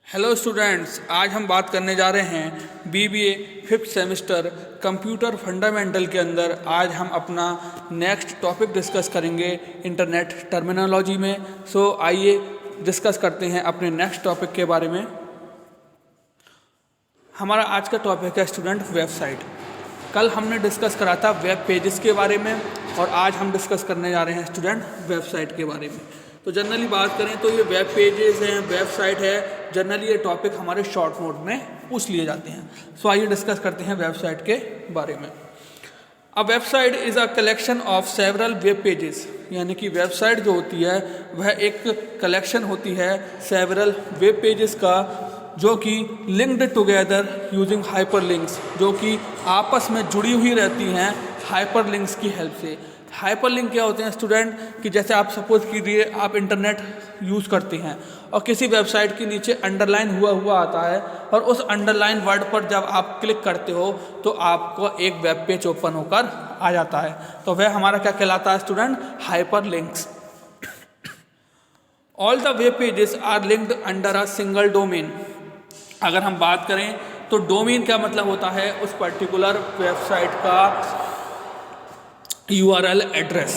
Hello students, आज हम बात करने जा रहे हैं BBA fifth semester computer fundamental के अंदर। आज हम अपना नेक्स्ट टॉपिक डिस्कस करेंगे इंटरनेट टर्मिनोलॉजी में। सो आइए डिस्कस करते हैं अपने नेक्स्ट टॉपिक के बारे में। हमारा आज का टॉपिक है स्टूडेंट वेबसाइट। कल हमने डिस्कस करा था वेब पेजेस के बारे में और आज हम डिस्कस करने जा रहे हैं स्टूडेंट वेबसाइट के बारे में। तो जनरली बात करें तो ये वेब पेजेस हैं, वेबसाइट है, जनरली ये टॉपिक हमारे शॉर्ट नोट में पूछ लिए जाते हैं। सो आइए डिस्कस करते हैं वेबसाइट के बारे में। A website is a collection of several web pages, यानी कि वेबसाइट जो होती है वह एक कलेक्शन होती है सेवरल वेब पेजेस का, जो कि लिंक्ड टुगेदर यूजिंग हाइपरलिंक्स, जो कि आपस में जुड़ी हुई रहती हैं हाइपरलिंक्स की हेल्प से। हाइपरलिंक क्या होते हैं स्टूडेंट, कि जैसे आप सपोज कीजिए आप इंटरनेट यूज़ करते हैं और किसी वेबसाइट के नीचे अंडरलाइन हुआ आता है और उस अंडरलाइन वर्ड पर जब आप क्लिक करते हो तो आपको एक वेब पेज ओपन होकर आ जाता है। तो वह हमारा क्या कहलाता है student, hyperlinks. All the web pages are linked under a single domain. अगर हम बात करें तो डोमेन क्या मतलब होता है, उस पर्टिकुलर वेबसाइट का URL एड्रेस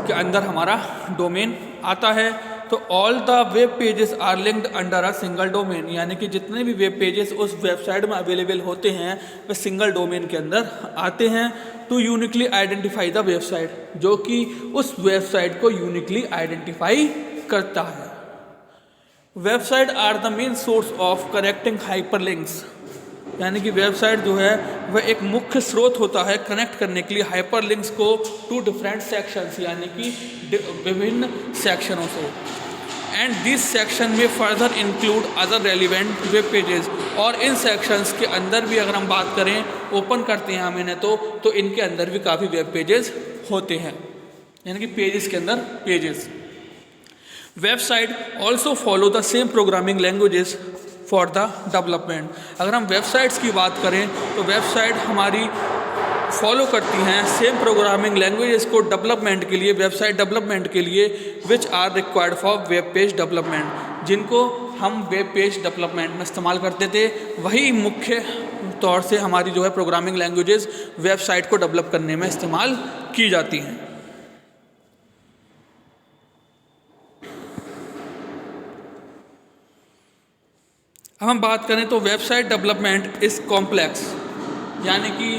के अंदर हमारा डोमेन आता है। तो all the web pages are linked under a single domain, यानी कि जितने भी वेब पेजेस उस वेबसाइट में अवेलेबल होते हैं वे सिंगल डोमेन के अंदर आते हैं। To uniquely identify the website, जो कि उस वेबसाइट को यूनिकली आइडेंटिफाई करता है। Website are the main source of connecting hyperlinks, यानी कि वेबसाइट जो है वह एक मुख्य स्रोत होता है कनेक्ट करने के लिए हाइपरलिंक्स को टू डिफरेंट सेक्शंस, यानी कि विभिन्न सेक्शनों से। एंड दिस सेक्शन में further include other relevant web pages, और इन सेक्शंस के अंदर भी अगर हम बात करें, ओपन करते हैं हम इन्हें तो इनके अंदर भी काफ़ी वेब पेजेस होते हैं, यानी कि पेजेस के अंदर pages. Website also follow the same programming languages for the development. अगर हम वेबसाइट्स की बात करें तो वेबसाइट हमारी फॉलो करती हैं सेम प्रोग्रामिंग लैंग्वेजेस को डेवलपमेंट के लिए, वेबसाइट डेवलपमेंट के लिए, which are required for web page development, जिनको हम वेब पेज डेवलपमेंट में इस्तेमाल करते थे। वही मुख्य तौर से हमारी जो है प्रोग्रामिंग लैंग्वेजेस वेबसाइट को डेवलप करने में इस्तेमाल की जाती हैं। अब हम बात करें तो वेबसाइट डेवलपमेंट इज़ कॉम्प्लेक्स, यानी कि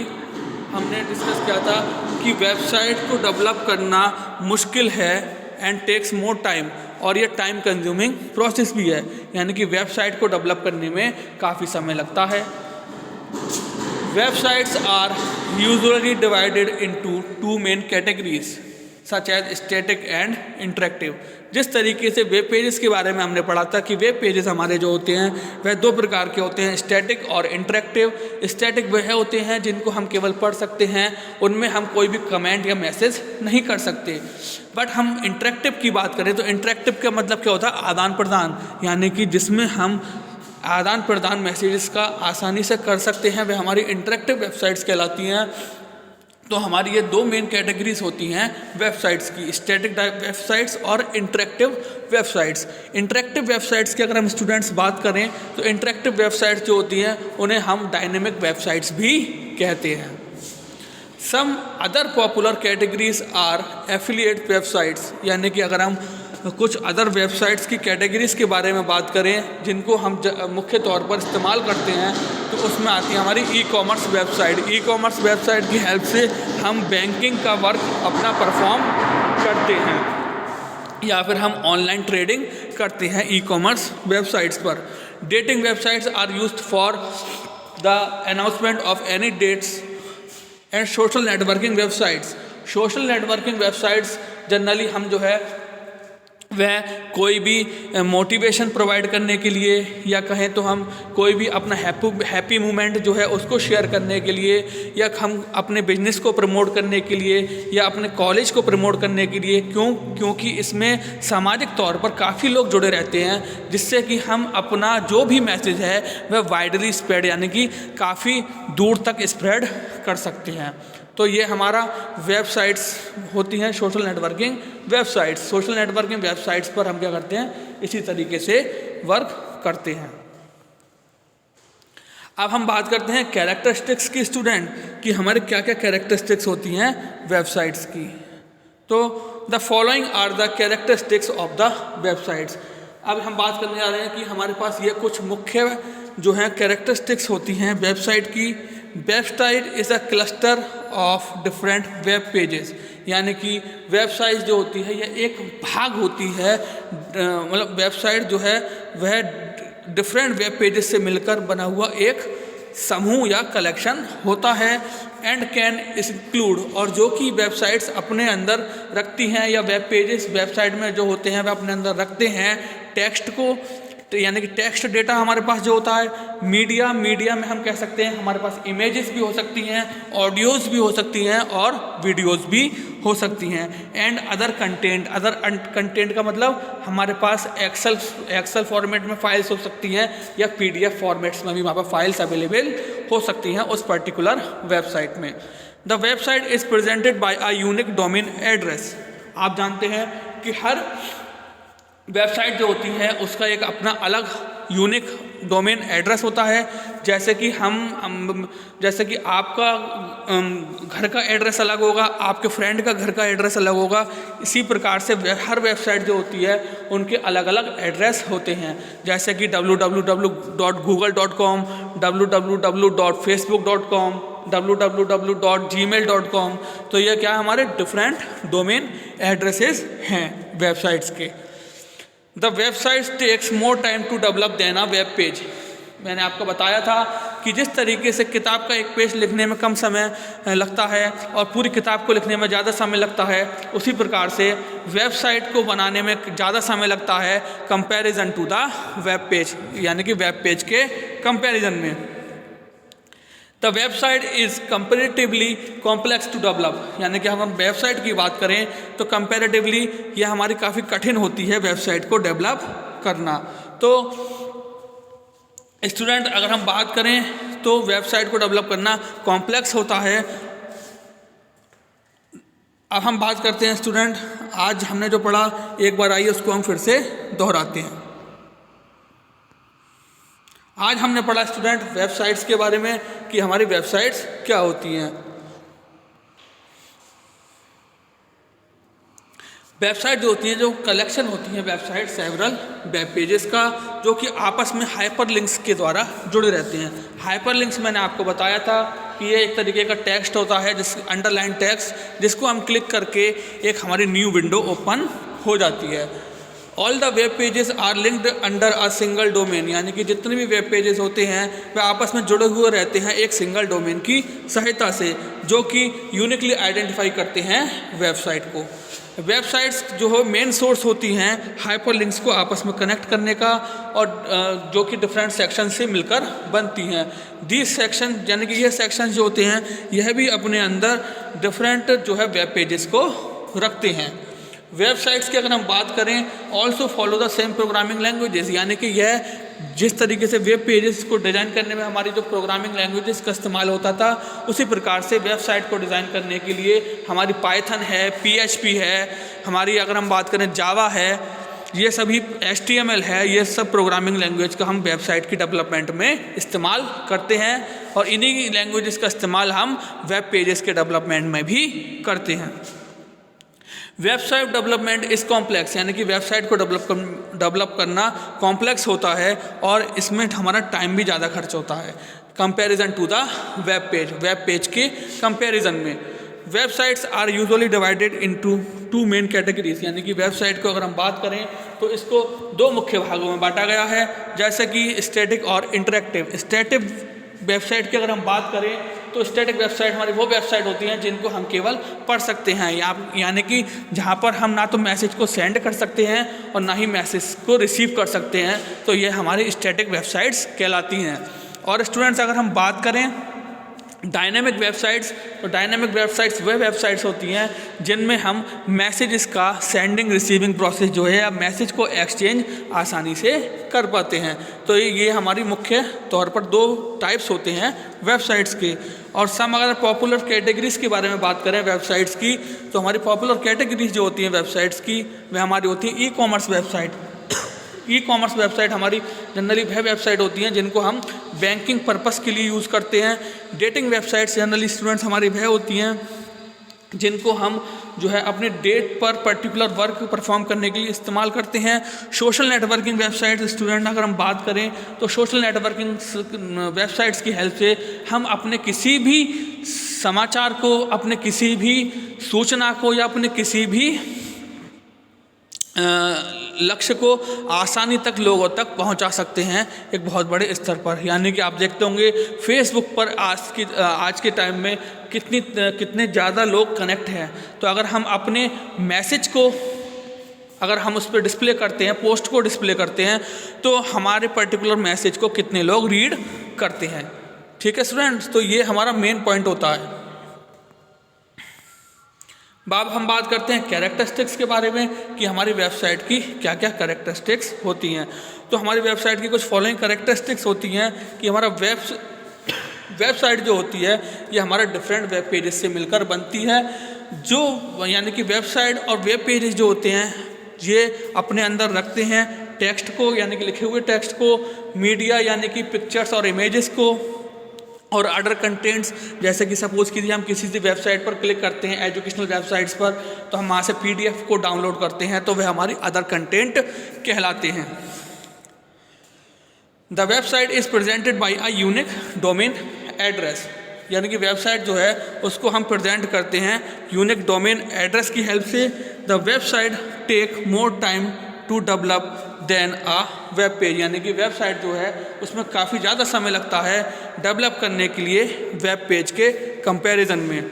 हमने डिस्कस किया था कि वेबसाइट को डेवलप करना मुश्किल है एंड टेक्स मोर टाइम, और ये टाइम कंज्यूमिंग प्रोसेस भी है, यानी कि वेबसाइट को डेवलप करने में काफ़ी समय लगता है। Websites are usually divided into two main categories such as static and interactive. जिस तरीके से वेब पेजेस के बारे में हमने पढ़ा था कि वेब पेजेस हमारे जो होते हैं वह दो प्रकार के होते हैं, स्टैटिक और इंटरेक्टिव। स्टैटिक वह होते हैं जिनको हम केवल पढ़ सकते हैं, उनमें हम कोई भी कमेंट या मैसेज नहीं कर सकते। बट हम इंटरेक्टिव की बात करें तो इंटरेक्टिव का मतलब क्या होता है, आदान प्रदान, यानी कि जिसमें हम आदान प्रदान मैसेजेस का आसानी से कर सकते हैं, वह हमारी इंटरेक्टिव वेबसाइट्स कहलाती हैं। तो हमारी ये दो मेन कैटेगरीज होती हैं वेबसाइट्स की, स्टैटिक वेबसाइट्स और इंटरेक्टिव वेबसाइट्स। इंटरेक्टिव वेबसाइट्स की अगर हम स्टूडेंट्स बात करें तो इंटरेक्टिव वेबसाइट्स जो होती हैं उन्हें हम डायनेमिक वेबसाइट्स भी कहते हैं। Some other popular categories are affiliate websites, यानी कि अगर हम कुछ अदर वेबसाइट्स की कैटेगरीज के बारे में बात करें जिनको हम मुख्य तौर पर इस्तेमाल करते हैं, तो उसमें आती है हमारी ई commerce website. E commerce website की हेल्प से हम बैंकिंग का वर्क अपना परफॉर्म करते हैं या फिर हम ऑनलाइन ट्रेडिंग करते हैं ई कॉमर्स वेबसाइट्स पर। Dating websites are used for the announcement of any dates and social networking websites. Social networking websites generally हम जो है वह कोई भी मोटिवेशन प्रोवाइड करने के लिए, या कहें तो हम कोई भी अपना हैप्पी मोमेंट जो है उसको शेयर करने के लिए, या हम अपने बिजनेस को प्रमोट करने के लिए, या अपने कॉलेज को प्रमोट करने के लिए। क्योंकि इसमें सामाजिक तौर पर काफ़ी लोग जुड़े रहते हैं, जिससे कि हम अपना जो भी मैसेज है वह वाइडली स्प्रेड, यानी कि काफ़ी दूर तक स्प्रेड कर सकते हैं। तो ये हमारा वेबसाइट्स होती हैं social networking websites. Social networking websites पर हम क्या करते हैं, इसी तरीके से वर्क करते हैं। अब हम बात करते हैं कैरेक्टरिस्टिक्स की स्टूडेंट, कि हमारे क्या क्या कैरेक्टरिस्टिक्स होती हैं वेबसाइट्स की। तो the following are the characteristics of the websites. अब हम बात करने जा रहे हैं कि हमारे पास ये कुछ मुख्य जो हैं कैरेक्टरिस्टिक्स होती हैं वेबसाइट की। Website is a cluster of different web pages, यानी कि वेबसाइट जो होती है यह एक भाग होती है, मतलब वेबसाइट जो है वह डिफरेंट वेब पेजेस से मिलकर बना हुआ एक समूह या कलेक्शन होता है। एंड कैन इंक्लूड, और जो कि वेबसाइट्स अपने अंदर रखती हैं या वेब पेजेस वेबसाइट में जो होते हैं वह अपने अंदर रखते हैं टेक्स्ट को, यानी कि टेक्स्ट डेटा हमारे पास जो होता है। मीडिया में हम कह सकते हैं हमारे पास इमेजेस भी हो सकती हैं, ऑडियोज़ भी हो सकती हैं और वीडियोज़ भी हो सकती हैं। एंड अदर कंटेंट का मतलब हमारे पास एक्सेल फॉर्मेट में फाइल्स हो सकती हैं या PDF फॉर्मेट्स में भी वहाँ पर फाइल्स अवेलेबल हो सकती हैं उस पर्टिकुलर वेबसाइट में। The website is presented by a unique domain address. आप जानते हैं कि हर वेबसाइट जो होती है उसका एक अपना अलग यूनिक डोमेन एड्रेस होता है। जैसे कि जैसे कि आपका घर का एड्रेस अलग होगा, आपके फ्रेंड का घर का एड्रेस अलग होगा। इसी प्रकार से हर वेबसाइट जो होती है उनके अलग अलग एड्रेस होते हैं, जैसे कि www.google.com, www.facebook.com, www.gmail.com। तो ये क्या हमारे डिफरेंट डोमेन एड्रेसेस हैं वेबसाइट्स के। The websites takes more time to develop than a web page. मैंने आपको बताया था कि जिस तरीके से किताब का एक पेज लिखने में कम समय लगता है और पूरी किताब को लिखने में ज़्यादा समय लगता है, उसी प्रकार से वेबसाइट को बनाने में ज़्यादा समय लगता है comparison to the web page, यानी कि वेब पेज के कंपैरिजन में। The website is comparatively complex to develop, यानी कि हम वेबसाइट की बात करें तो कंपेरेटिवली यह हमारी काफ़ी कठिन होती है वेबसाइट को डेवलप करना। तो स्टूडेंट अगर हम बात करें तो वेबसाइट को डेवलप करना कॉम्प्लेक्स होता है। अब हम बात करते हैं स्टूडेंट, आज हमने जो पढ़ा एक बार आइए उसको हम फिर से दोहराते हैं। आज हमने पढ़ा स्टूडेंट वेबसाइट्स के बारे में कि हमारी वेबसाइट्स क्या होती हैं। वेबसाइट जो होती है, जो कलेक्शन होती है वेबसाइट सेवरल वेब पेजेस का, जो कि आपस में हाइपरलिंक्स के द्वारा जुड़े रहते हैं। हाइपरलिंक्स मैंने आपको बताया था कि ये एक तरीके का टेक्स्ट होता है, जिस अंडरलाइन टेक्स्ट, जिसको हम क्लिक करके एक हमारी न्यू विंडो ओपन हो जाती है। All the web pages are linked under a single domain, यानी कि जितने भी वेब पेजेस होते हैं वे आपस में जुड़े हुए रहते हैं एक सिंगल डोमेन की सहायता से, जो कि यूनिकली आइडेंटिफाई करते हैं वेबसाइट को। वेबसाइट्स जो हो मेन सोर्स होती हैं हाइपरलिंक्स को आपस में कनेक्ट करने का, और जो कि डिफरेंट सेक्शन से मिलकर बनती हैं। दिस सेक्शन, यानी कि ये सेक्शन जो होते हैं यह भी अपने अंदर डिफरेंट जो है वेब पेजेस को रखते हैं। वेबसाइट्स की अगर हम बात करें, also follow the same programming languages, यानी कि यह जिस तरीके से वेब पेजेस को डिज़ाइन करने में हमारी जो प्रोग्रामिंग लैंग्वेजेस का इस्तेमाल होता था, उसी प्रकार से वेबसाइट को डिज़ाइन करने के लिए हमारी पाइथन है, PHP है, हमारी अगर हम बात करें जावा है, ये सभी HTML है, ये सब प्रोग्रामिंग लैंग्वेज का हम वेबसाइट की डेवलपमेंट में इस्तेमाल करते हैं, और इन्हीं लैंग्वेजेस का इस्तेमाल हम वेब पेजेस के डेवलपमेंट में भी करते हैं। वेबसाइट डेवलपमेंट इज़ कॉम्प्लेक्स, यानी कि वेबसाइट को डेवलप करना कॉम्प्लेक्स होता है और इसमें हमारा टाइम भी ज़्यादा खर्च होता है comparison to the web page के कंपैरिजन में। Websites are usually divided into 2 main categories, यानी कि वेबसाइट को अगर हम बात करें तो इसको 2 मुख्य भागों में बांटा गया है, जैसे कि स्टैटिक और इंटरेक्टिव। स्टैटिक वेबसाइट की अगर हम बात करें तो स्टैटिक वेबसाइट हमारी वो वेबसाइट होती हैं जिनको हम केवल पढ़ सकते हैं, यानी कि जहाँ पर हम ना तो मैसेज को सेंड कर सकते हैं और ना ही मैसेज को रिसीव कर सकते हैं, तो ये हमारी स्टैटिक वेबसाइट्स कहलाती हैं। और स्टूडेंट्स अगर हम बात करें डायनेमिक वेबसाइट्स, तो डायनेमिक वेबसाइट्स वह वेबसाइट्स होती हैं जिनमें हम मैसेजेस का सेंडिंग रिसीविंग प्रोसेस जो है या मैसेज को एक्सचेंज आसानी से कर पाते हैं। तो ये हमारी मुख्य तौर पर 2 टाइप्स होते हैं वेबसाइट्स के। और सम अगर पॉपुलर कैटेगरीज के बारे में बात करें वेबसाइट्स की, तो हमारी पॉपुलर कैटेगरीज जो होती हैं वेबसाइट्स की वह हमारी होती है e commerce website. E commerce website हमारी जनरली वह वेबसाइट होती हैं जिनको हम बैंकिंग पर्पस के लिए यूज़ करते हैं। डेटिंग वेबसाइट्स जनरली स्टूडेंट्स हमारी वह होती हैं जिनको हम जो है अपने डेट पर पर्टिकुलर वर्क परफॉर्म करने के लिए इस्तेमाल करते हैं। सोशल नेटवर्किंग वेबसाइट स्टूडेंट अगर हम बात करें तो सोशल नेटवर्किंग वेबसाइट्स की हेल्प से हम अपने किसी भी समाचार को, अपने किसी भी सूचना को या अपने किसी भी लक्ष्य को आसानी तक लोगों तक पहुंचा सकते हैं एक बहुत बड़े स्तर पर। यानी कि आप देखते होंगे फेसबुक पर आज के टाइम में कितने ज़्यादा लोग कनेक्ट हैं। तो अगर हम अपने मैसेज को अगर हम उस पर डिस्प्ले करते हैं, पोस्ट को डिस्प्ले करते हैं, तो हमारे पर्टिकुलर मैसेज को कितने लोग रीड करते हैं। ठीक है स्टूडेंट्स, तो ये हमारा मेन पॉइंट होता है। अब हम बात करते हैं कैरेक्टरिस्टिक्स के बारे में कि हमारी वेबसाइट की क्या क्या कैरेक्टरिस्टिक्स होती हैं। तो हमारी वेबसाइट की कुछ फॉलोइंग कैरेक्टरिस्टिक्स होती हैं कि हमारा वेबसाइट जो होती है ये हमारा डिफरेंट वेब पेजेस से मिलकर बनती है। जो यानी कि वेबसाइट और वेब पेजेस जो होते हैं ये अपने अंदर रखते हैं टेक्स्ट को, यानी कि लिखे हुए टेक्स्ट को, मीडिया यानी कि पिक्चर्स और इमेजेस को, और अदर कंटेंट्स। जैसे कि सपोज कीजिए हम किसी सी वेबसाइट पर क्लिक करते हैं एजुकेशनल वेबसाइट्स पर, तो हम वहाँ से PDF को डाउनलोड करते हैं, तो वह हमारी अदर कंटेंट कहलाते हैं। The website is presented by a unique domain address, यानी कि वेबसाइट जो है उसको हम प्रेजेंट करते हैं यूनिक डोमेन एड्रेस की हेल्प से। The website take more time to develop than a web page, यानी कि वेबसाइट जो है उसमें काफ़ी ज़्यादा समय लगता है डेवलप करने के लिए वेब पेज के कंपैरिजन में।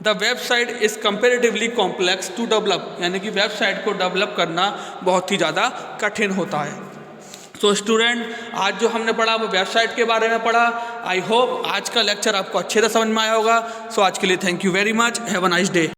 The website is comparatively complex to develop, यानी कि वेबसाइट को डेवलप करना बहुत ही ज़्यादा कठिन होता है। तो स्टूडेंट आज जो हमने पढ़ा वो वेबसाइट के बारे में पढ़ा। आई होप आज का लेक्चर आपको अच्छे से समझ में आया होगा। सो आज के लिए thank you very much, have a nice day.